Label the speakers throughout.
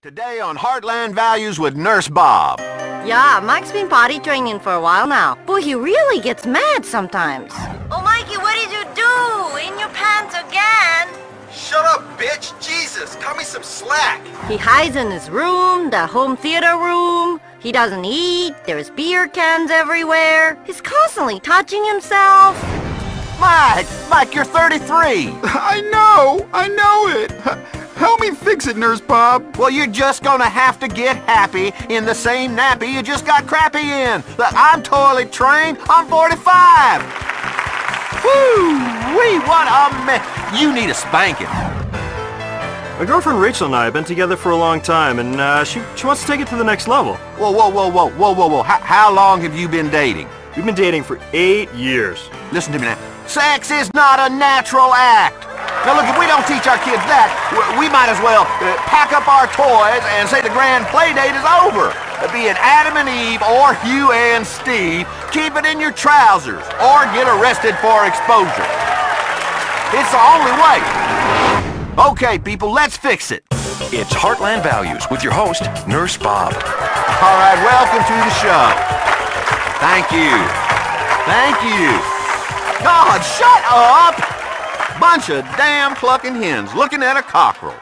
Speaker 1: Today on Heartland Values with Nurse Bob.
Speaker 2: Yeah, Mike's been potty training for a while now. Boy, he really gets mad sometimes. Oh, Mikey, what did you do? In your pants again?
Speaker 3: Shut up, bitch! Jesus, cut me some slack!
Speaker 2: He hides in his room, the home theater room. He doesn't eat. There's beer cans everywhere. He's constantly touching himself.
Speaker 1: Mike, you're 33.
Speaker 4: I know it. Help me fix it, Nurse Bob.
Speaker 1: Well, you're just gonna have to get happy in the same nappy you just got crappy in. Look, I'm toilet trained. I'm 45. Woo-wee, what a mess. You need a spanking.
Speaker 5: My girlfriend Rachel and I have been together for a long time, and she wants to take it to the next level.
Speaker 1: Whoa. How long have you been dating?
Speaker 5: We've been dating for 8 years.
Speaker 1: Listen to me now. Sex is not a natural act. Now look, if we don't teach our kids that, we might as well pack up our toys and say the grand play date is over. Be it Adam and Eve or Hugh and Steve, keep it in your trousers or get arrested for exposure. It's the only way. Okay, people, let's fix it.
Speaker 6: It's Heartland Values with your host, Nurse Bob.
Speaker 1: All right, welcome to the show. Thank you. Thank you. God, shut up! Bunch of damn clucking hens looking at a cockerel.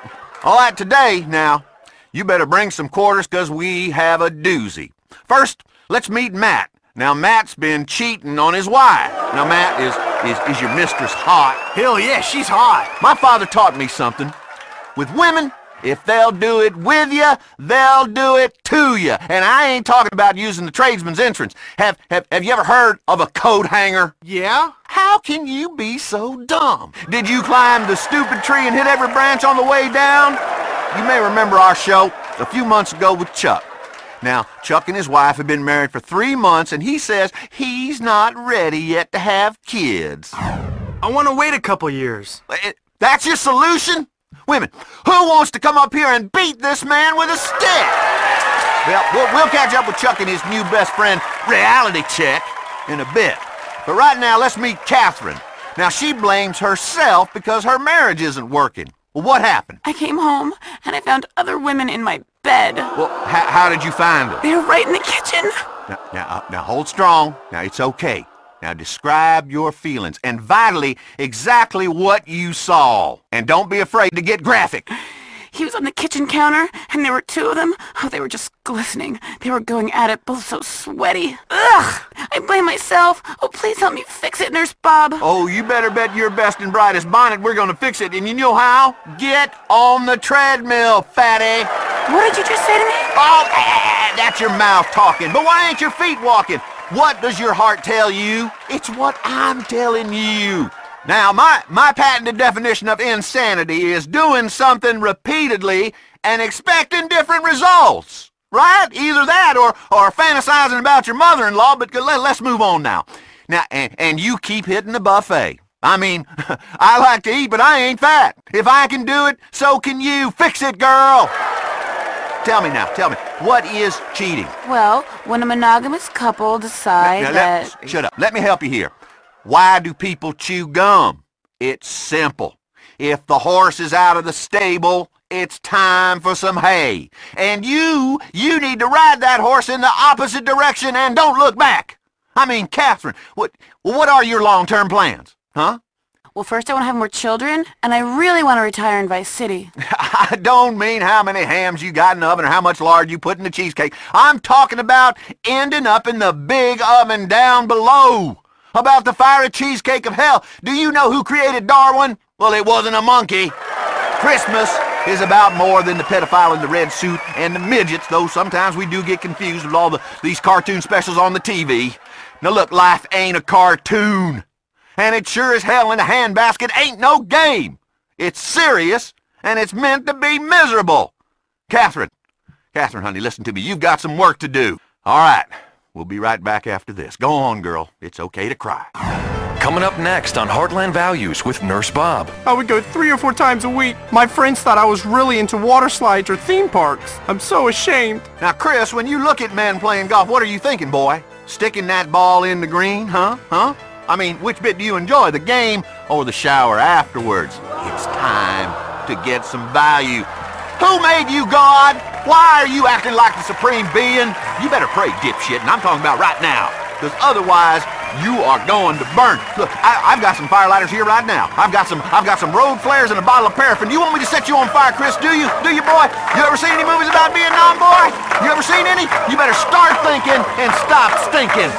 Speaker 1: All right, today, now, you better bring some quarters because we have a doozy. First, let's meet Matt. Now, Matt's been cheating on his wife. Now, Matt, is your mistress hot?
Speaker 5: Hell yeah, she's hot.
Speaker 1: My father taught me something. With women, if they'll do it with you, they'll do it to you. And I ain't talking about using the tradesman's entrance. Have you ever heard of a coat hanger?
Speaker 4: Yeah?
Speaker 1: How can you be so dumb? Did you climb the stupid tree and hit every branch on the way down? You may remember our show a few months ago with Chuck. Now, Chuck and his wife have been married for 3 months, and he says he's not ready yet to have kids.
Speaker 5: I want to wait a couple years.
Speaker 1: That's your solution? Women, who wants to come up here and beat this man with a stick? Well, we'll catch up with Chuck and his new best friend, Reality Check, in a bit. But right now, let's meet Catherine. Now, she blames herself because her marriage isn't working. Well, what happened?
Speaker 7: I came home, and I found other women in my bed.
Speaker 1: Well, how did you find them?
Speaker 7: They were right in the kitchen.
Speaker 1: Now, hold strong. Now, it's okay. Now, describe your feelings, and vitally, exactly what you saw. And don't be afraid to get graphic.
Speaker 7: He was on the kitchen counter, and there were 2 of them. Oh, they were just glistening. They were going at it, both so sweaty. Ugh! I blame myself. Oh, please help me fix it, Nurse Bob.
Speaker 1: Oh, you better bet your best and brightest bonnet we're gonna fix it, and you know how? Get on the treadmill, fatty.
Speaker 7: What did you just say to me?
Speaker 1: Oh, that's your mouth talking. But why ain't your feet walking? What does your heart tell you? It's what I'm telling you. Now, my patented definition of insanity is doing something repeatedly and expecting different results. Right? Either that or fantasizing about your mother-in-law, but let's move on now. Now, and you keep hitting the buffet. I mean, I like to eat, but I ain't fat. If I can do it, so can you. Fix it, girl. Tell me, what is cheating?
Speaker 7: Well, when a monogamous couple decide that...
Speaker 1: Shut up. Let me help you here. Why do people chew gum? It's simple. If the horse is out of the stable, it's time for some hay. And you need to ride that horse in the opposite direction and don't look back. I mean, Catherine, what are your long-term plans, huh?
Speaker 7: Well, first I want to have more children, and I really want to retire in Vice City.
Speaker 1: I don't mean how many hams you got in the oven or how much lard you put in the cheesecake. I'm talking about ending up in the big oven down below. About the fiery cheesecake of hell. Do you know who created Darwin? Well, it wasn't a monkey. Christmas is about more than the pedophile in the red suit and the midgets, though sometimes we do get confused with all these cartoon specials on the TV. Now look, life ain't a cartoon. And it sure as hell in a handbasket ain't no game. It's serious, and it's meant to be miserable. Catherine, honey, listen to me. You've got some work to do. All right, we'll be right back after this. Go on, girl. It's okay to cry.
Speaker 6: Coming up next on Heartland Values with Nurse Bob.
Speaker 4: I would go 3 or 4 times a week. My friends thought I was really into water slides or theme parks. I'm so ashamed.
Speaker 1: Now, Chris, when you look at men playing golf, what are you thinking, boy? Sticking that ball in the green, huh? I mean, which bit do you enjoy, the game or the shower afterwards? It's time to get some value. Who made you God? Why are you acting like the supreme being? You better pray, dipshit, and I'm talking about right now. Because otherwise, you are going to burn. Look, I've got some fire lighters here right now. I've got some road flares and a bottle of paraffin. Do you want me to set you on fire, Chris? Do you? Do you, boy? You ever seen any movies about Vietnam, boy? You ever seen any? You better start thinking and stop stinking.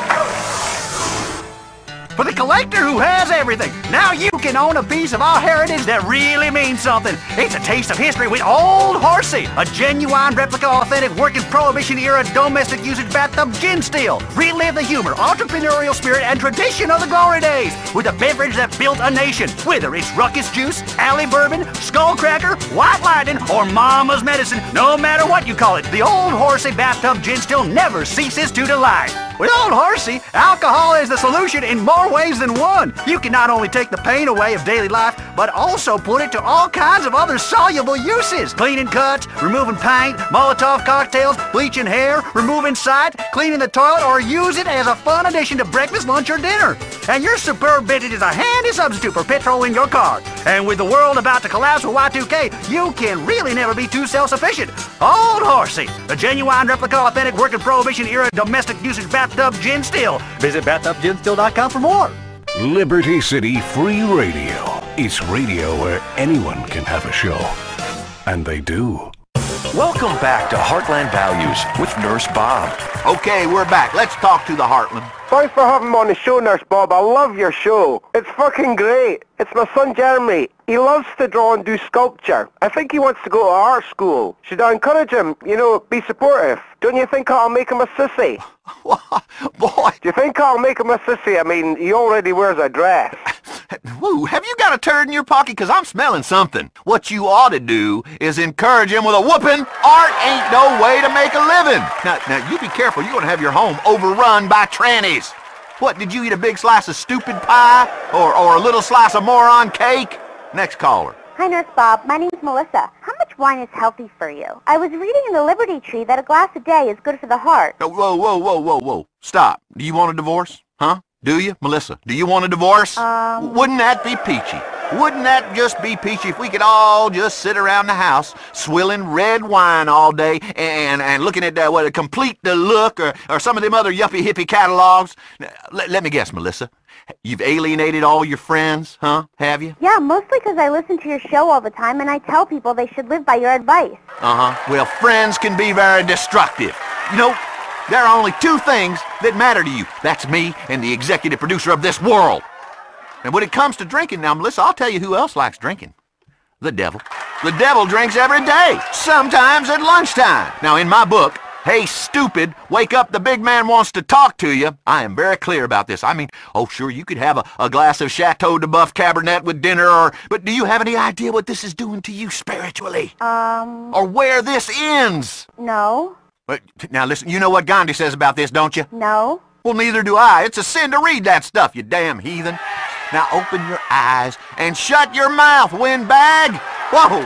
Speaker 8: For the collector who has everything, now you can own a piece of our heritage that really means something. It's a taste of history with Old Horsey, a genuine replica, authentic, working Prohibition-era domestic usage bathtub gin still. Relive the humor, entrepreneurial spirit, and tradition of the glory days with a beverage that built a nation. Whether it's Ruckus Juice, Alley Bourbon, Skull Cracker, White Lightning, or Mama's Medicine, no matter what you call it, the Old Horsey bathtub gin still never ceases to delight. With Old Horsey, alcohol is the solution in more ways than one. You can not only take the pain away of daily life, but also put it to all kinds of other soluble uses. Cleaning cuts, removing paint, Molotov cocktails, bleaching hair, removing sight, cleaning the toilet, or use it as a fun addition to breakfast, lunch, or dinner. And your superb vintage is a handy substitute for petrol in your car. And with the world about to collapse with Y2K, you can really never be too self-sufficient. Old Horsey, the genuine replica, authentic, working Prohibition-era domestic usage bathtub gin still. Visit bathtubginstill.com for more.
Speaker 9: Liberty City Free Radio. It's radio where anyone can have a show. And they do.
Speaker 6: Welcome back to Heartland Values with Nurse Bob.
Speaker 1: Okay, we're back. Let's talk to the Heartland.
Speaker 10: Thanks for having me on the show, Nurse Bob. I love your show. It's fucking great. It's my son Jeremy. He loves to draw and do sculpture. I think he wants to go to art school. Should I encourage him? You know, be supportive. Don't you think I'll make him a sissy?
Speaker 1: Boy.
Speaker 10: Do you think I'll make him a sissy? I mean, he already wears a dress.
Speaker 1: Woo, have you got a turd in your pocket? Because I'm smelling something. What you ought to do is encourage him with a whooping. Art ain't no way to make a living. Now you be careful. You're going to have your home overrun by trannies. What, did you eat a big slice of stupid pie? Or a little slice of moron cake? Next caller.
Speaker 11: Hi, Nurse Bob. My name's Melissa. How much wine is healthy for you? I was reading in the Liberty Tree that a glass a day is good for the heart.
Speaker 1: Whoa. Stop. Do you want a divorce? Huh? Do you, Melissa? Do you want a divorce? Wouldn't that be peachy? Wouldn't that just be peachy if we could all just sit around the house swilling red wine all day and looking at what Complete the Look or some of them other yuppie hippie catalogs? Let me guess, Melissa. You've alienated all your friends, huh? Have you?
Speaker 11: Yeah, mostly because I listen to your show all the time and I tell people they should live by your advice.
Speaker 1: Well, friends can be very destructive. You know, there are only two things that matter to you. That's me and the executive producer of this world. And when it comes to drinking, now, Melissa, I'll tell you who else likes drinking. The devil. The devil drinks every day, sometimes at lunchtime. Now, in my book, Hey Stupid, Wake Up, the Big Man Wants to Talk to You, I am very clear about this. I mean, oh, sure, you could have a glass of Chateau de Buff Cabernet with dinner, but do you have any idea what this is doing to you spiritually? Or where this ends?
Speaker 11: No.
Speaker 1: But, now, listen, you know what Gandhi says about this, don't you?
Speaker 11: No.
Speaker 1: Well, neither do I. It's a sin to read that stuff, you damn heathen. Now open your eyes and shut your mouth, windbag. Whoa.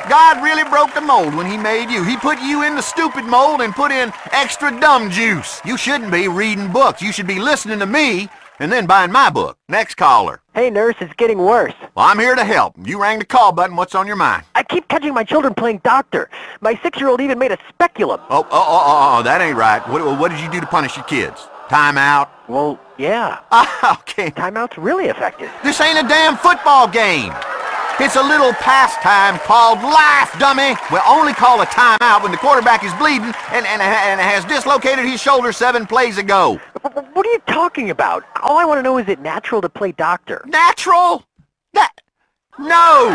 Speaker 1: God really broke the mold when he made you. He put you in the stupid mold and put in extra dumb juice. You shouldn't be reading books. You should be listening to me and then buying my book. Next caller.
Speaker 10: Hey, nurse, it's getting worse.
Speaker 1: Well, I'm here to help. You rang the call button. What's on your mind?
Speaker 10: I keep catching my children playing doctor. My 6-year-old even made a speculum.
Speaker 1: Oh, that ain't right. What did you do to punish your kids? Time out?
Speaker 10: Well, yeah.
Speaker 1: Okay.
Speaker 10: Timeout's really effective.
Speaker 1: This ain't a damn football game. It's a little pastime called life, dummy. We'll only call a timeout when the quarterback is bleeding and has dislocated his shoulder 7 plays ago.
Speaker 10: What are you talking about? All I want to know is it natural to play doctor?
Speaker 1: Natural? No!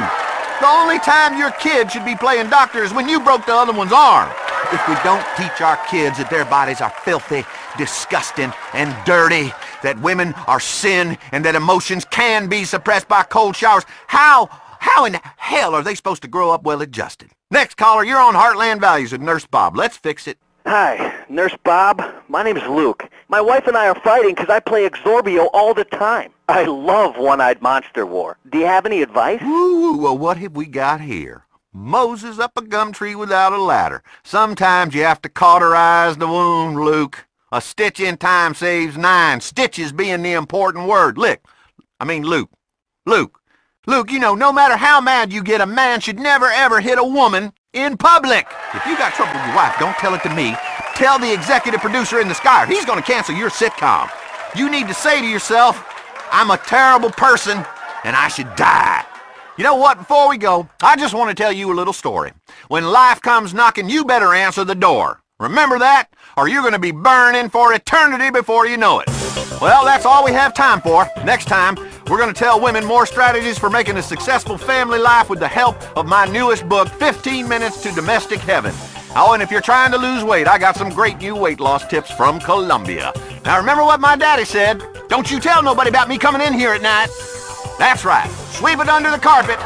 Speaker 1: The only time your kid should be playing doctor is when you broke the other one's arm. If we don't teach our kids that their bodies are filthy, disgusting, and dirty, that women are sin, and that emotions can be suppressed by cold showers, how in hell are they supposed to grow up well-adjusted? Next caller, you're on Heartland Values with Nurse Bob. Let's fix it.
Speaker 10: Hi, Nurse Bob. My name's Luke. My wife and I are fighting because I play Exorbio all the time. I love One-Eyed Monster War. Do you have any advice?
Speaker 1: Ooh, well, what have we got here? Moses up a gum tree without a ladder. Sometimes you have to cauterize the wound, Luke. A stitch in time saves 9, stitches being the important word. Luke. Luke, you know, no matter how mad you get, a man should never ever hit a woman in public. If you got trouble with your wife, don't tell it to me. Tell the executive producer in the sky, or he's gonna cancel your sitcom. You need to say to yourself, I'm a terrible person, and I should die. You know what, before we go, I just want to tell you a little story. When life comes knocking, you better answer the door. Remember that, or you're gonna be burning for eternity before you know it. Well, that's all we have time for. Next time, we're going to tell women more strategies for making a successful family life with the help of my newest book, 15 Minutes to Domestic Heaven. Oh, and if you're trying to lose weight, I got some great new weight loss tips from Colombia. Now, remember what my daddy said. Don't you tell nobody about me coming in here at night. That's right. Sweep it under the carpet.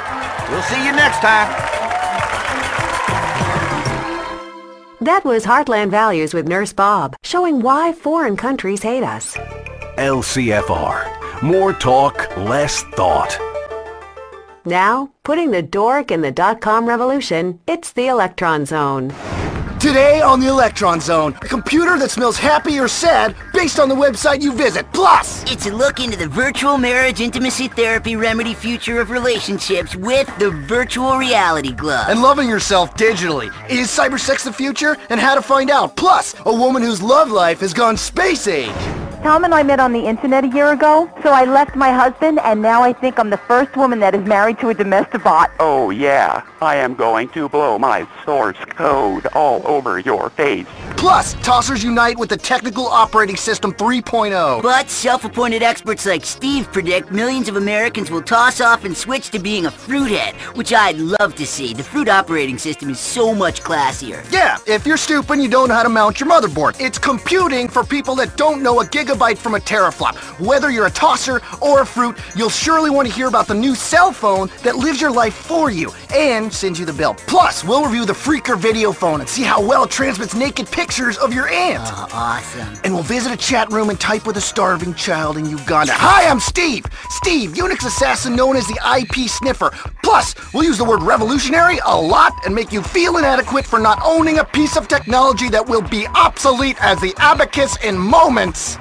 Speaker 1: We'll see you next time.
Speaker 12: That was Heartland Values with Nurse Bob, showing why foreign countries hate us.
Speaker 9: LCFR. More talk, less thought.
Speaker 12: Now, putting the dork in the .com revolution, it's the Electron Zone.
Speaker 13: Today on the Electron Zone, a computer that smells happy or sad based on the website you visit. Plus,
Speaker 14: it's a look into the virtual marriage intimacy therapy remedy future of relationships with the virtual reality glove.
Speaker 13: And loving yourself digitally. Is cybersex the future? And how to find out. Plus, a woman whose love life has gone space age.
Speaker 11: Tom and I met on the internet a year ago, so I left my husband, and now I think I'm the first woman that is married to a domestic bot.
Speaker 15: Oh yeah, I am going to blow my source code all over your face.
Speaker 13: Plus, tossers unite with the Technical Operating System 3.0.
Speaker 14: But self-appointed experts like Steve predict millions of Americans will toss off and switch to being a fruithead, which I'd love to see. The fruit operating system is so much classier.
Speaker 13: Yeah, if you're stupid and you don't know how to mount your motherboard. It's computing for people that don't know a gigabyte from a teraflop. Whether you're a tosser or a fruit, you'll surely want to hear about the new cell phone that lives your life for you and sends you the bill. Plus, we'll review the Freaker video phone and see how well it transmits naked pictures of your aunt.
Speaker 14: Oh, awesome.
Speaker 13: And we'll visit a chat room and type with a starving child in Uganda. Hi, I'm Steve! Steve, Unix assassin known as the IP sniffer. Plus, we'll use the word revolutionary a lot and make you feel inadequate for not owning a piece of technology that will be obsolete as the abacus in moments.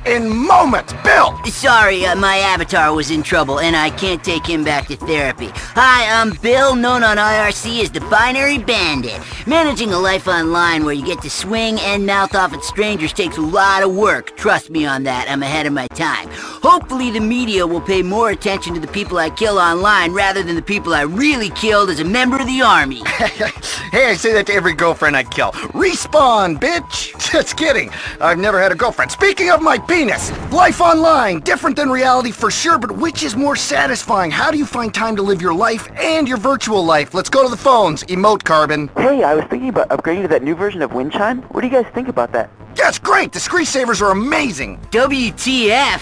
Speaker 13: Bill!
Speaker 14: Sorry, my avatar was in trouble, and I can't take him back to therapy. Hi, I'm Bill, known on IRC as the Binary Bandit. Managing a life online where you get to swing and mouth off at strangers takes a lot of work. Trust me on that, I'm ahead of my time. Hopefully the media will pay more attention to the people I kill online rather than the people I really killed as a member of the Army.
Speaker 13: Hey, I say that to every girlfriend I kill. Respawn, bitch! Just kidding. I've never had a girlfriend. Speaking of my penis, life online, different than reality for sure, but which is more satisfying? How do you find time to live your life and your virtual life? Let's go to the phones. Emote Carbon.
Speaker 15: Hey, I was thinking about upgrading to that new version of Wind Chime. What do you guys think about that?
Speaker 13: Yeah, it's great. The screensavers are amazing.
Speaker 14: WTF?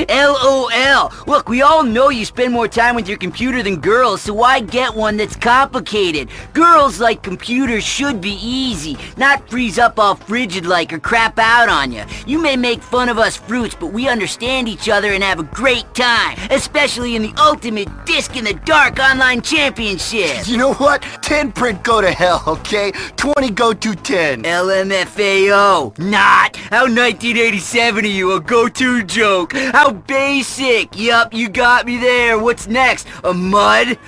Speaker 14: LOL. Look, we all know you spend more time with your computer than girls, so why get one that's complicated? Girls like computers should be easy, not freeze up all frigid like or crap out on you. You may make fun of us fruits, but we understand each other and have a great time, especially in the ultimate disc-in-the-dark online championship.
Speaker 13: You know what? 10 print go to hell, okay? 20 go to 10.
Speaker 14: LMFAO. Not. How 1987 of you, a go-to joke. How basic. Yup, you got me there. What's next? A mud?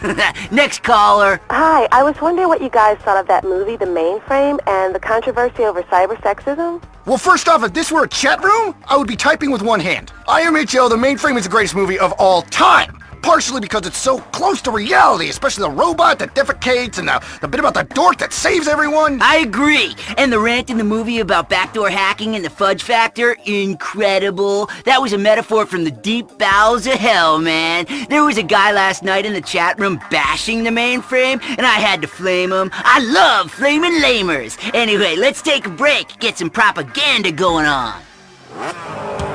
Speaker 14: Next caller.
Speaker 11: Hi, I was wondering what you guys thought of that movie, The Mainframe, and the controversy over cybersexism.
Speaker 13: Well, first off, if this were a chat room, I would be typing with one hand. IMHO, The Mainframe is the greatest movie of all time. Partially because it's so close to reality, especially the robot that defecates and the bit about the dork that saves everyone.
Speaker 14: I agree. And the rant in the movie about backdoor hacking and the fudge factor, incredible. That was a metaphor from the deep bowels of hell, man. There was a guy last night in the chat room bashing the Mainframe, and I had to flame him. I love flaming lamers. Anyway, let's take a break, get some propaganda going on.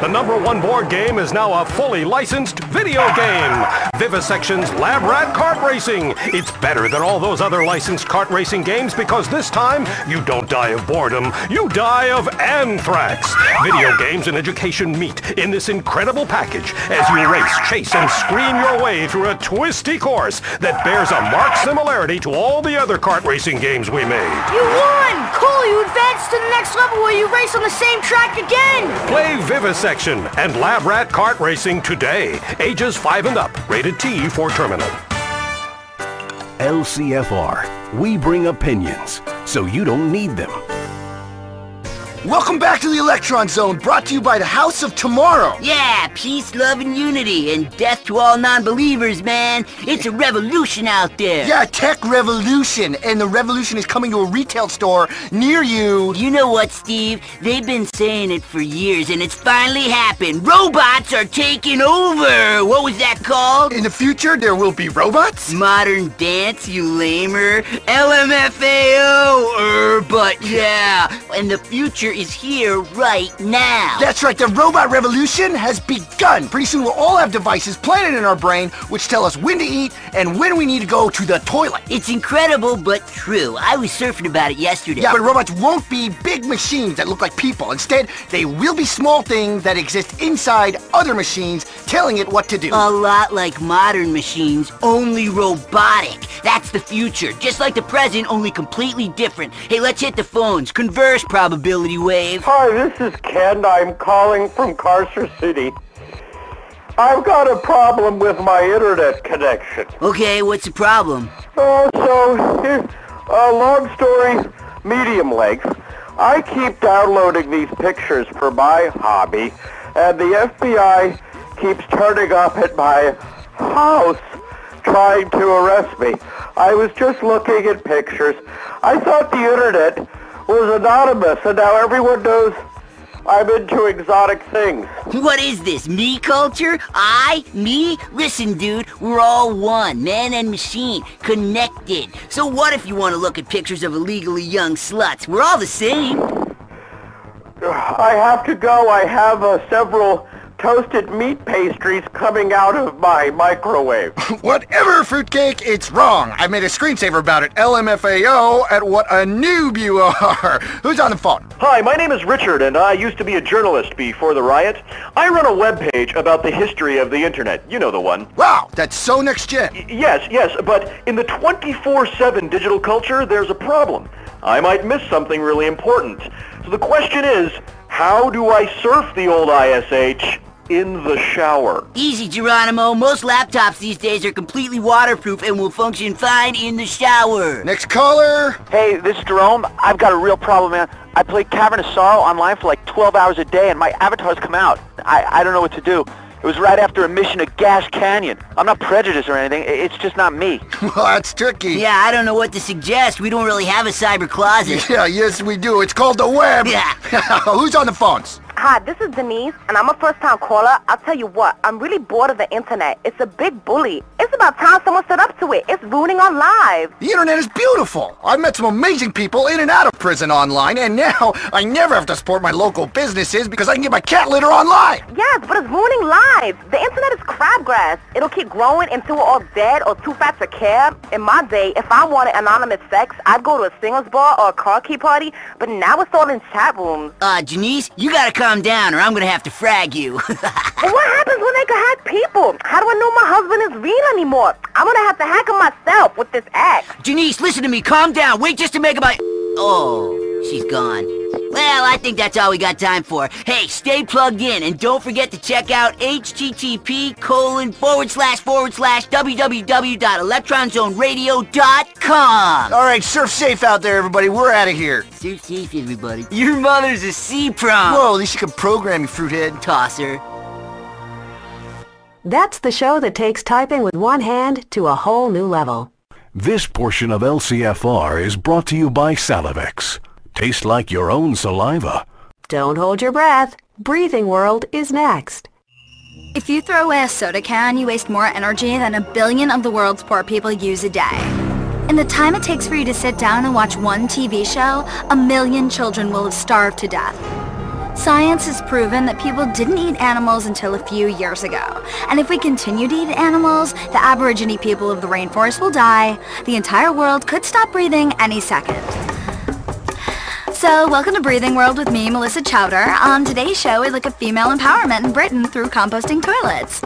Speaker 16: The #1 board game is now a fully licensed video game. Vivisection's Lab Rat Kart Racing. It's better than all those other licensed kart racing games because this time you don't die of boredom, you die of anthrax. Video games and education meet in this incredible package as you race, chase, and scream your way through a twisty course that bears a marked similarity to all the other kart racing games we made.
Speaker 2: You won! Cool, you advanced to the next level where you race on the same track again!
Speaker 16: Play Vivisect Vivisection and Lab Rat Kart Racing today. Ages 5 and up. Rated T for terminal.
Speaker 9: LCFR. We bring opinions, so you don't need them.
Speaker 13: Welcome back to the Electron Zone, brought to you by the House of Tomorrow.
Speaker 14: Yeah, peace, love, and unity, and death to all non-believers, man. It's a revolution out there.
Speaker 13: Yeah, tech revolution, and the revolution is coming to a retail store near you.
Speaker 14: You know what, Steve? They've been saying it for years, and it's finally happened. Robots are taking over. What was that called?
Speaker 13: In the future, there will be robots?
Speaker 14: Modern dance, you lamer. LMFAO, but yeah. And the future is here right now.
Speaker 13: That's right, the robot revolution has begun. Pretty soon we'll all have devices planted in our brain which tell us when to eat and when we need to go to the toilet.
Speaker 14: It's incredible, but true. I was surfing about it yesterday.
Speaker 13: Yeah, but robots won't be big machines that look like people. Instead, they will be small things that exist inside other machines telling it what to do.
Speaker 14: A lot like modern machines, only robotic. That's the future. Just like the present, only completely different. Hey, let's hit the phones. Converse, probability wave.
Speaker 10: Hi, this is Ken. I'm calling from Carcer City. I've got a problem with my internet connection.
Speaker 14: Okay, what's the problem?
Speaker 10: Long story, medium length. I keep downloading these pictures for my hobby, and the FBI keeps turning up at my house trying to arrest me. I was just looking at pictures. I thought the internet was anonymous, and now everyone knows I'm into exotic things.
Speaker 14: What is this, me culture? Me? Listen, dude, we're all one, man and machine, connected. So what if you want to look at pictures of illegally young sluts? We're all the same.
Speaker 10: I have to go. I have several toasted meat pastries coming out of my microwave.
Speaker 13: Whatever, fruitcake, it's wrong. I made a screensaver about it. LMFAO at what a noob you are. Who's on the phone?
Speaker 17: Hi, my name is Richard, and I used to be a journalist before the riot. I run a webpage about the history of the internet. You know the one.
Speaker 13: Wow, that's so next gen.
Speaker 17: Yes, but in the 24/7 digital culture, there's a problem. I might miss something really important. So the question is, how do I surf the old ISH in the shower?
Speaker 14: Easy, Geronimo. Most laptops these days are completely waterproof and will function fine in the shower.
Speaker 13: Next caller.
Speaker 18: Hey, this is Jerome. I've got a real problem, man. I played Cavern of Sorrow online for like 12 hours a day, and my avatars come out. I don't know what to do. It was right after a mission to Gas Canyon. I'm not prejudiced or anything. It's just not me.
Speaker 13: Well, that's tricky.
Speaker 14: Yeah, I don't know what to suggest. We don't really have a cyber closet.
Speaker 13: Yeah, yes we do. It's called the web.
Speaker 14: Yeah.
Speaker 13: Who's on the phones?
Speaker 11: Hi, this is Denise, and I'm a first-time caller. I'll tell you what, I'm really bored of the internet. It's a big bully. It's about time someone stood up to it. It's ruining our lives.
Speaker 13: The internet is beautiful. I've met some amazing people in and out of prison online, and now I never have to support my local businesses because I can get my cat litter online.
Speaker 11: Yes, but it's ruining lives. The internet is crabgrass. It'll keep growing until we're all dead or too fat to care. In my day, if I wanted anonymous sex, I'd go to a singles bar or a car key party, but now it's all in chat rooms.
Speaker 14: Janice, you gotta calm down or I'm gonna have to frag you.
Speaker 11: But what happens when they can hack people? How do I know my husband is real anymore? I'm gonna have to hack him myself with this act.
Speaker 14: Janice, listen to me. Calm down. Wait just to make my... Oh, she's gone. Well, I think that's all we got time for. Hey, stay plugged in and don't forget to check out http://www.electronzoneradio.com.
Speaker 13: All right, surf safe out there, everybody. We're out of here.
Speaker 14: Surf safe, everybody. Your mother's a C-prom.
Speaker 13: Whoa, at least you can program, you fruithead.
Speaker 14: Tosser.
Speaker 12: That's the show that takes typing with one hand to a whole new level.
Speaker 9: This portion of LCFR is brought to you by Salivex. Taste like your own saliva.
Speaker 12: Don't hold your breath. Breathing World is next.
Speaker 19: If you throw away a soda can, you waste more energy than 1 billion of the world's poor people use a day. In the time it takes for you to sit down and watch one TV show, 1 million children will have starved to death. Science has proven that people didn't eat animals until a few years ago. And if we continue to eat animals, the Aborigine people of the rainforest will die. The entire world could stop breathing any second. So, welcome to Breathing World with me, Melissa Chowder. On today's show, we look at female empowerment in Britain through composting toilets.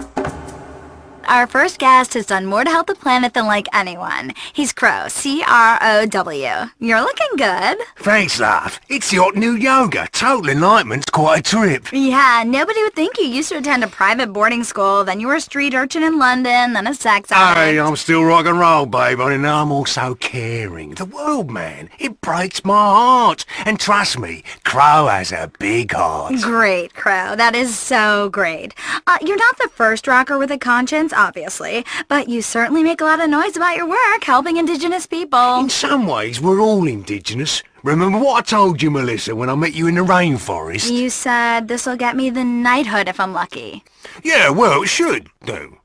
Speaker 19: Our first guest has done more to help the planet than like anyone. He's Crow, C-R-O-W. You're looking good.
Speaker 20: Thanks, love. It's the hot new yoga. Total enlightenment's quite a trip.
Speaker 19: Yeah, nobody would think you used to attend a private boarding school, then you were a street urchin in London, then a sex addict.
Speaker 20: Hey, I'm still rock and roll, babe, and I'm also caring. The world, man, it breaks my heart. And trust me, Crow has a big heart.
Speaker 19: Great, Crow. That is so great. You're not the first rocker with a conscience, obviously, but you certainly make a lot of noise about your work helping Indigenous people.
Speaker 20: In some ways, we're all Indigenous. Remember what I told you, Melissa, when I met you in the rainforest?
Speaker 19: You said this'll get me the knighthood if I'm lucky.
Speaker 20: Yeah, well, it should do.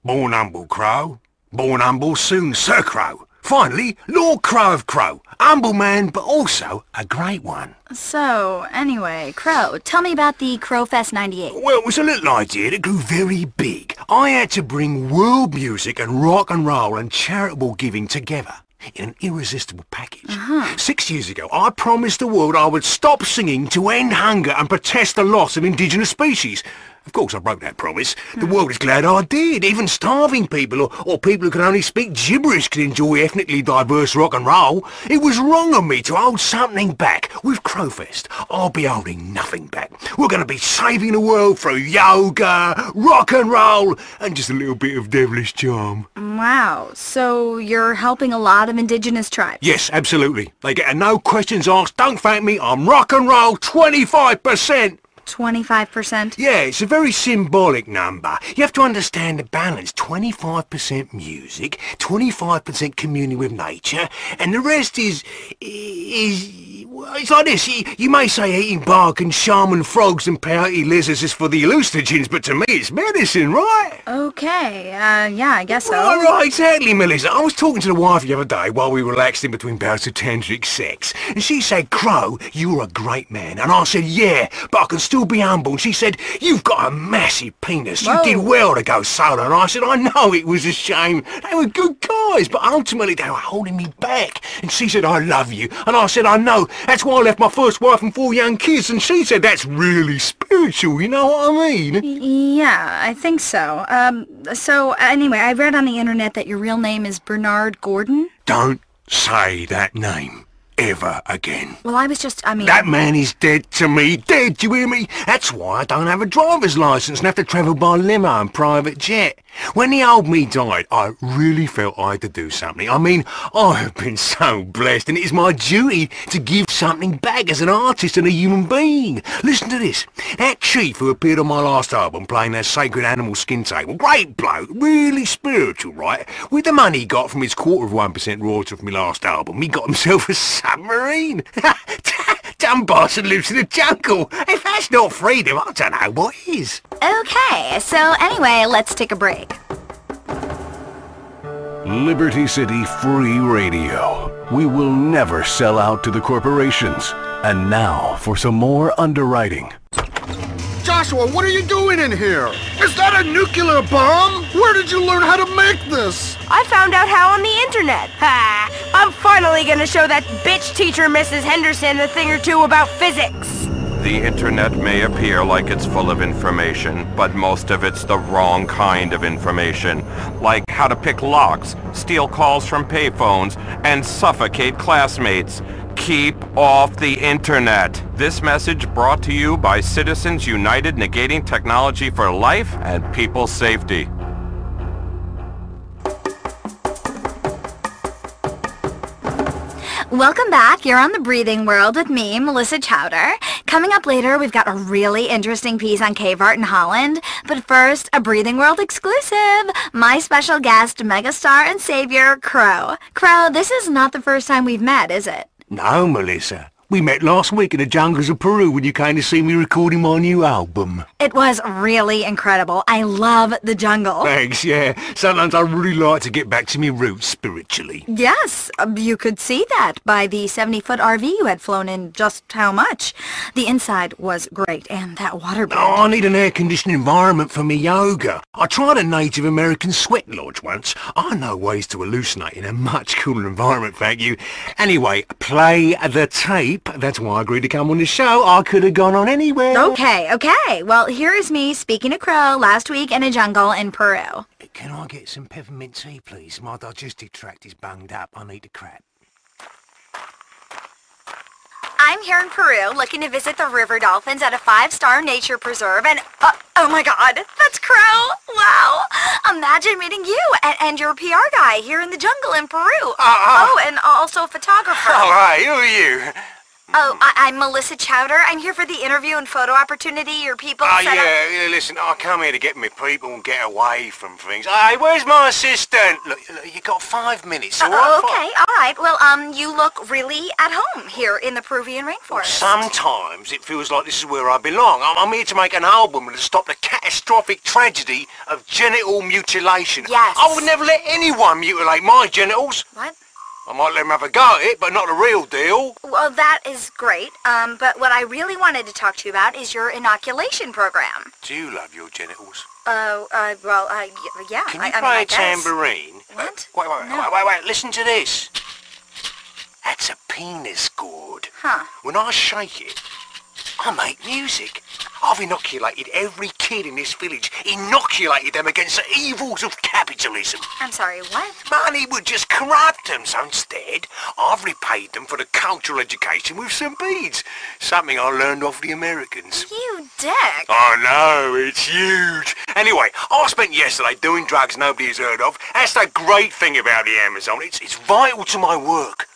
Speaker 20: Born humble, Crow. Born humble, soon Sir Crow. Finally, Lord Crow of Crow. Humble man, but also a great one.
Speaker 19: So, anyway, Crow, tell me about the Crowfest 98.
Speaker 20: Well, it was a little idea that grew very big. I had to bring world music and rock and roll and charitable giving together in an irresistible package. 6 years ago, I promised the world I would stop singing to end hunger and protest the loss of indigenous species. Of course, I broke that promise. The world is glad I did. Even starving people or people who can only speak gibberish can enjoy ethnically diverse rock and roll. It was wrong of me to hold something back. With Crowfest, I'll be holding nothing back. We're going to be saving the world through yoga, rock and roll, and just a little bit of devilish charm.
Speaker 19: Wow, so you're helping a lot of Indigenous tribes?
Speaker 20: Yes, absolutely. They get a no questions asked, don't thank me, I'm rock and roll 25%.
Speaker 19: 25%?
Speaker 20: Yeah, it's a very symbolic number. You have to understand the balance. 25% music, 25% communion with nature, and the rest is it's like this. You may say eating bark and shaman frogs and peyote lizards is for the hallucinogens, but to me it's medicine, right?
Speaker 19: Okay, yeah, I guess so.
Speaker 20: Right, exactly, Melissa. I was talking to the wife the other day while we relaxed in between bouts of tantric sex, and she said, Crow, you're a great man. And I said, yeah, but I can still be humble. And she said, you've got a massive penis.
Speaker 19: Whoa.
Speaker 20: You did well to go solo. And I said, I know it was a shame. They were good guys, but ultimately they were holding me back. And she said, I love you. And I said, I know. That's why I left my first wife and 4 young kids. And she said, that's really spiritual, you know what I mean?
Speaker 19: Yeah, I think so. So anyway, I read on the internet that your real name is Bernard Gordon.
Speaker 20: Don't say that name ever again.
Speaker 19: Well, I was just,
Speaker 20: That man is dead to me. Dead, do you hear me? That's why I don't have a driver's license and have to travel by limo and private jet. When the old me died, I really felt I had to do something. I mean, I have been so blessed, and it is my duty to give something back as an artist and a human being. Listen to this. That chief who appeared on my last album playing that sacred animal skin table, great bloke, really spiritual, right? With the money he got from his 1/4% royalty from my last album, he got himself a submarine. Dumb bastard lives in the jungle. If that's not freedom, I don't know what is.
Speaker 19: Okay, so anyway, let's take a break.
Speaker 9: Liberty City Free Radio. We will never sell out to the corporations. And now for some more underwriting.
Speaker 21: Joshua, what are you doing in here? Is that a nuclear bomb? Where did you learn how to make this?
Speaker 22: I found out how on the internet. Ha! I'm finally gonna show that bitch teacher Mrs. Henderson a thing or two about physics.
Speaker 23: The internet may appear like it's full of information, but most of it's the wrong kind of information. Like how to pick locks, steal calls from payphones, and suffocate classmates. Keep off the internet. This message brought to you by Citizens United Negating Technology for Life and People's Safety.
Speaker 19: Welcome back. You're on The Breathing World with me, Melissa Chowder. Coming up later, we've got a really interesting piece on cave art in Holland. But first, a Breathing World exclusive. My special guest, megastar and savior, Crow. Crow, this is not the first time we've met, is it?
Speaker 20: No, Melissa. We met last week in the jungles of Peru when you came to see me recording my new album.
Speaker 19: It was really incredible. I love the jungle.
Speaker 20: Thanks, yeah. Sometimes I really like to get back to my roots spiritually.
Speaker 19: Yes, you could see that by the 70-foot RV you had flown in. Just how much. The inside was great, and that water bed.
Speaker 20: Oh, I need an air-conditioned environment for me yoga. I tried a Native American sweat lodge once. I know ways to hallucinate in a much cooler environment, thank you. Anyway, play the tape. That's why I agreed to come on the show. I could have gone on anywhere.
Speaker 19: Okay. Well, here is me speaking to Crow last week in a jungle in Peru.
Speaker 20: Mate, can I get some peppermint tea, please? My digestive tract is bunged up. I need a crap.
Speaker 19: I'm here in Peru looking to visit the river dolphins at a 5-star nature preserve and... oh my god, that's Crow! Wow! Imagine meeting you and your PR guy here in the jungle in Peru. Oh, and also a photographer.
Speaker 20: Oh, hey, who are you?
Speaker 19: Oh, I'm Melissa Chowder. I'm here for the interview and photo opportunity your people set up.
Speaker 20: Yeah, listen, I come here to get my people and get away from things. Hey, where's my assistant? Look, you got 5 minutes, all right?
Speaker 19: Okay, all right. Well, you look really at home here in the Peruvian rainforest.
Speaker 20: Sometimes it feels like this is where I belong. I'm here to make an album to stop the catastrophic tragedy of genital mutilation.
Speaker 19: Yes.
Speaker 20: I would never let anyone mutilate my genitals.
Speaker 19: What?
Speaker 20: I might let them have a go at it, but not the real deal.
Speaker 19: Well, that is great. But what I really wanted to talk to you about is your inoculation program.
Speaker 20: Do you love your genitals?
Speaker 19: Yeah.
Speaker 20: Can you play a tambourine?
Speaker 19: What?
Speaker 20: Wait, listen to this. That's a penis gourd.
Speaker 19: Huh.
Speaker 20: When I shake it, I make music. I've inoculated every kid in this village, inoculated them against the evils of capitalism.
Speaker 19: I'm sorry, what?
Speaker 20: Money would just corrupt them, so instead, I've repaid them for the cultural education with some beads. Something I learned off the Americans.
Speaker 19: You dick.
Speaker 20: I know, it's huge. Anyway, I spent yesterday doing drugs nobody has heard of. That's the great thing about the Amazon. It's vital to my work.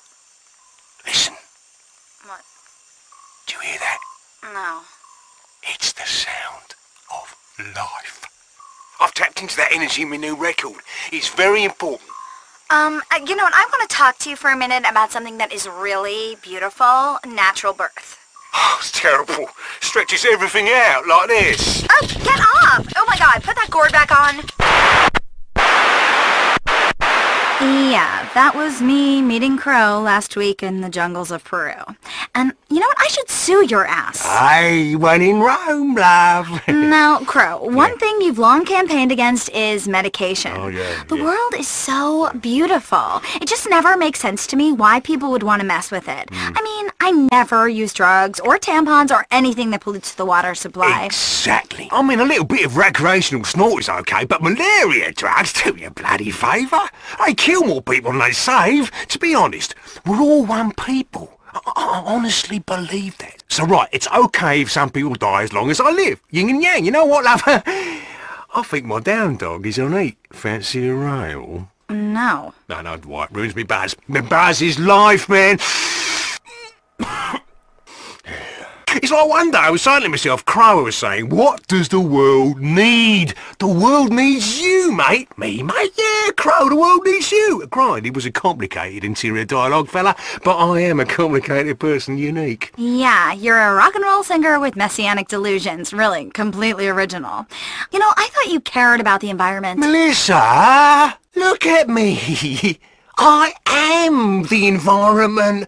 Speaker 20: Listen.
Speaker 19: What?
Speaker 20: Do you hear that?
Speaker 19: No.
Speaker 20: It's the sound of life. I've tapped into that energy in my new record. It's very important.
Speaker 19: You know what? I want to talk to you for a minute about something that is really beautiful, natural birth.
Speaker 20: Oh, it's terrible. Stretches everything out like this.
Speaker 19: Oh, get off! Oh my god, put that gourd back on. Yeah, that was me meeting Crow last week in the jungles of Peru. And you know what? I should sue your ass.
Speaker 20: Aye, when in Rome, love.
Speaker 19: Now, Crow, one thing you've long campaigned against is medication.
Speaker 20: Oh, yeah.
Speaker 19: The world is so beautiful. It just never makes sense to me why people would want to mess with it. I mean, I never use drugs or tampons or anything that pollutes the water supply.
Speaker 20: Exactly. I mean, a little bit of recreational snort is okay, but malaria drugs do you a bloody favour. They kill more people than they save. To be honest, we're all one people. I honestly believe that. So right, it's okay if some people die as long as I live. Yin and yang, you know what, love? I think my down dog is on eat. Fancy a rail?
Speaker 19: No.
Speaker 20: No, Dwight, ruins me buzz. My buzz is life, man. It's like one day I was saying to myself, Crow was saying, what does the world need? The world needs you, mate. Me, mate? Yeah, Crow, the world needs you. Granted, he was a complicated interior dialogue fella, but I am a complicated person, unique.
Speaker 19: Yeah, you're a rock and roll singer with messianic delusions. Really, completely original. You know, I thought you cared about the environment.
Speaker 20: Melissa, look at me. I am the environment.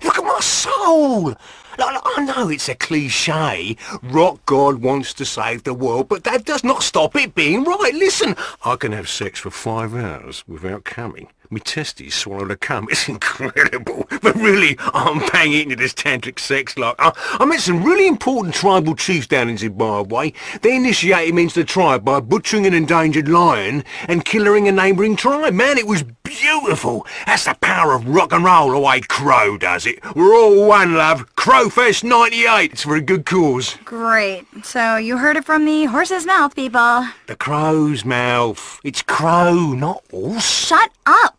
Speaker 20: Look at my soul. I know it's a cliché, rock god wants to save the world, but that does not stop it being right. Listen, I can have sex for 5 hours without coming. Me testes swallow the cum. It's incredible. But really, I'm banging into this tantric sex like. I met some really important tribal chiefs down in Zimbabwe. They initiated me into the tribe by butchering an endangered lion and killing a neighbouring tribe. Man, it was beautiful. That's the power of rock and roll, the way Crow does it. We're all one, love. Crowfest 98. It's for a good cause.
Speaker 19: Great. So you heard it from the horse's mouth, people.
Speaker 20: The crow's mouth. It's Crow, not horse.
Speaker 19: Shut up.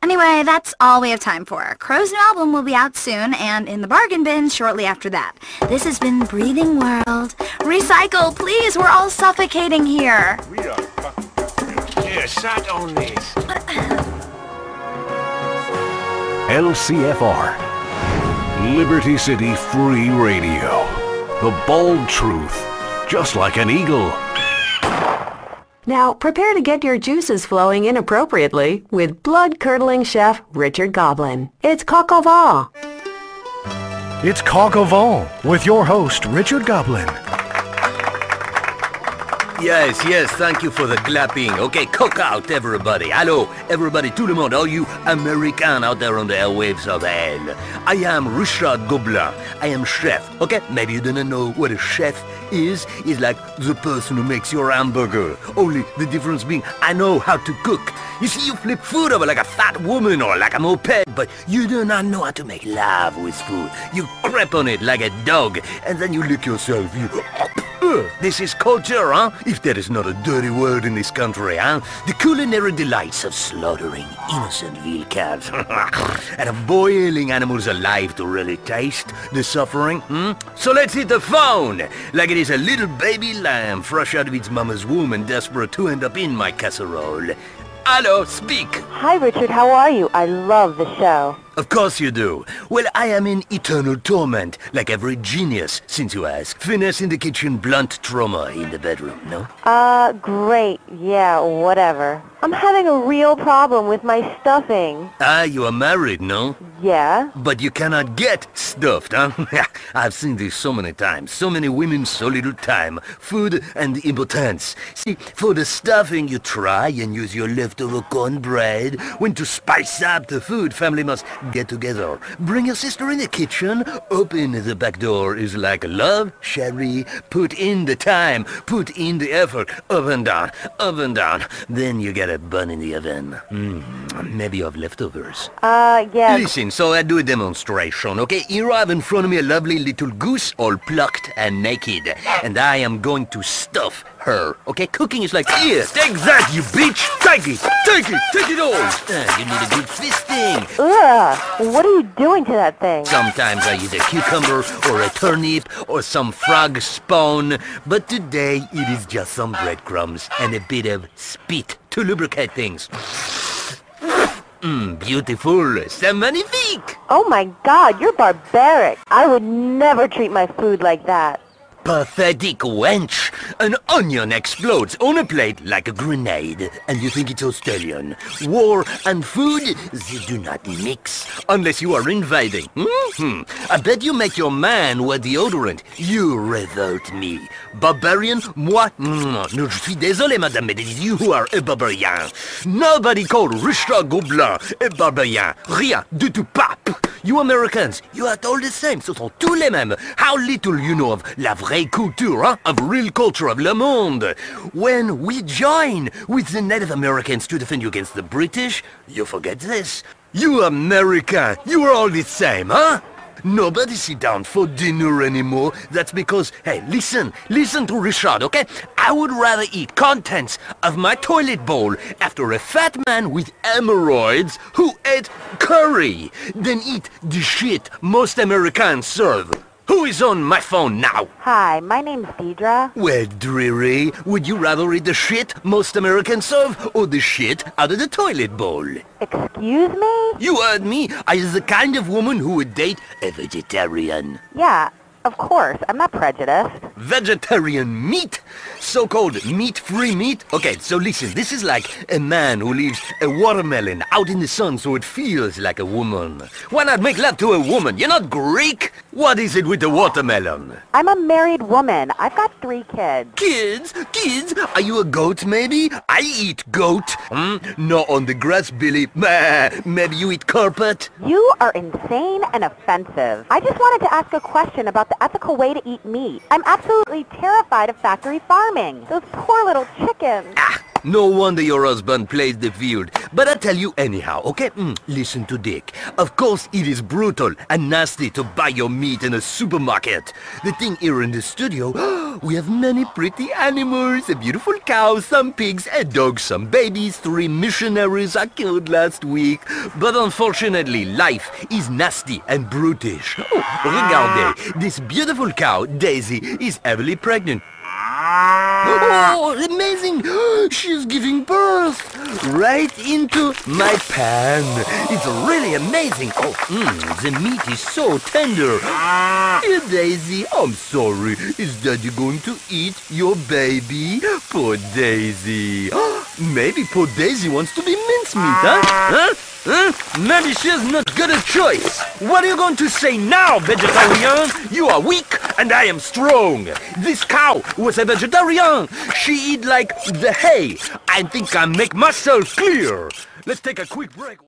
Speaker 19: Anyway, that's all we have time for. Crow's new album will be out soon, and in the bargain bin shortly after that. This has been Breathing World. Recycle, please! We're all suffocating here.
Speaker 20: We are fucking... Yeah, sat on this.
Speaker 9: LCFR. Liberty City Free Radio. The bald truth. Just like an eagle.
Speaker 12: Now, prepare to get your juices flowing inappropriately with blood-curdling chef Richard Goblin. It's Coq au vin.
Speaker 3: It's Coq au vin with your host, Richard Goblin.
Speaker 4: Yes, thank you for the clapping. Okay, cook out, everybody. Hello, everybody, tout le monde, all you Americans out there on the airwaves of hell. I am Richard Gobelin. I am chef, okay? Maybe you didn't know what a chef is like the person who makes your hamburger. Only the difference being, I know how to cook. You see, you flip food over like a fat woman or like a moped, but you do not know how to make love with food. You crap on it like a dog, and then you lick yourself. This is culture, huh? If there is not a dirty word in this country, huh? The culinary delights of slaughtering innocent veal calves and of boiling animals alive to really taste the suffering, So let's hit the phone, like it is a little baby lamb fresh out of its mama's womb and desperate to end up in my casserole. Hello, speak.
Speaker 11: Hi, Richard. How are you? I love the show.
Speaker 4: Of course you do. Well, I am in eternal torment, like every genius, since you ask. Finesse in the kitchen, blunt trauma in the bedroom, no?
Speaker 11: Great. Yeah, whatever. I'm having a real problem with my stuffing.
Speaker 4: You are married, no?
Speaker 11: Yeah.
Speaker 4: But you cannot get stuffed, huh? I've seen this so many times. So many women, so little time. Food and impotence. See, for the stuffing, you try and use your leftover cornbread. When to spice up the food, family must get together. Bring your sister in the kitchen. Open the back door is like love, Sherry. Put in the time. Put in the effort. Up and down. Up and down. Then you get a bun in the oven. Maybe you have leftovers.
Speaker 11: Yeah.
Speaker 4: Listen, so I do a demonstration, okay? Here I have in front of me a lovely little goose, all plucked and naked. And I am going to stuff her, okay? Cooking is like, here, take that, you bitch! Take it! Take it! Take it all! You need a good fisting.
Speaker 11: Ugh! What are you doing to that thing?
Speaker 4: Sometimes I use a cucumber or a turnip or some frog spawn, but today it is just some breadcrumbs and a bit of spit to lubricate things. Beautiful. C'est magnifique.
Speaker 11: Oh my God, you're barbaric. I would never treat my food like that.
Speaker 4: Pathetic wench! An onion explodes on a plate like a grenade, and you think it's Australian. War and food, they do not mix, unless you are invading. I bet you make your man wear deodorant. You revolt me. Barbarian? Moi? Non, je suis désolé, madame, mais it is you who are a barbarian. Nobody called Richard Gobelin a barbarian. Rien du tout, pas. You Americans, you are all the same, ce sont tous les mêmes. How little you know of la vraie culture, huh? Of real culture of le monde. When we join with the Native Americans to defend you against the British, you forget this. You American, you are all the same, huh? Nobody sit down for dinner anymore. That's because, hey, listen to Richard, okay? I would rather eat contents of my toilet bowl after a fat man with hemorrhoids who ate curry than eat the shit most Americans serve. Who is on my phone now?
Speaker 11: Hi, my name's Deidre.
Speaker 4: Well, Dreary, would you rather eat the shit most Americans serve or the shit out of the toilet bowl?
Speaker 11: Excuse me?
Speaker 4: You heard me. I is the kind of woman who would date a vegetarian.
Speaker 11: Yeah, of course. I'm not prejudiced.
Speaker 4: Vegetarian meat? So-called meat-free meat? Okay, so listen, this is like a man who leaves a watermelon out in the sun so it feels like a woman. Why not make love to a woman? You're not Greek? What is it with the watermelon?
Speaker 11: I'm a married woman. I've got 3 kids.
Speaker 4: Kids? Kids? Are you a goat, maybe? I eat goat. Not on the grass, Billy. Maybe you eat carpet?
Speaker 11: You are insane and offensive. I just wanted to ask a question about the ethical way to eat meat. I'm absolutely terrified of factory farming. Those poor little chickens.
Speaker 4: No wonder your husband plays the field. But I tell you anyhow, okay? Listen to Dick. Of course it is brutal and nasty to buy your meat in a supermarket. The thing here in the studio, we have many pretty animals. A beautiful cow, some pigs, a dog, some babies, 3 missionaries I killed last week. But unfortunately, life is nasty and brutish. Regardez, this beautiful cow, Daisy, is heavily pregnant. Oh, amazing! She's giving birth right into my pan. It's really amazing. Oh, the meat is so tender. Here, Daisy, I'm sorry. Is Daddy going to eat your baby? Poor Daisy. Maybe poor Daisy wants to be mincemeat, huh? Huh? Maybe she's not good at choice. What are you going to say now, vegetarian? You are weak and I am strong. This cow was a vegetarian. She eat like the hay. I think I make myself clear. Let's take a quick break.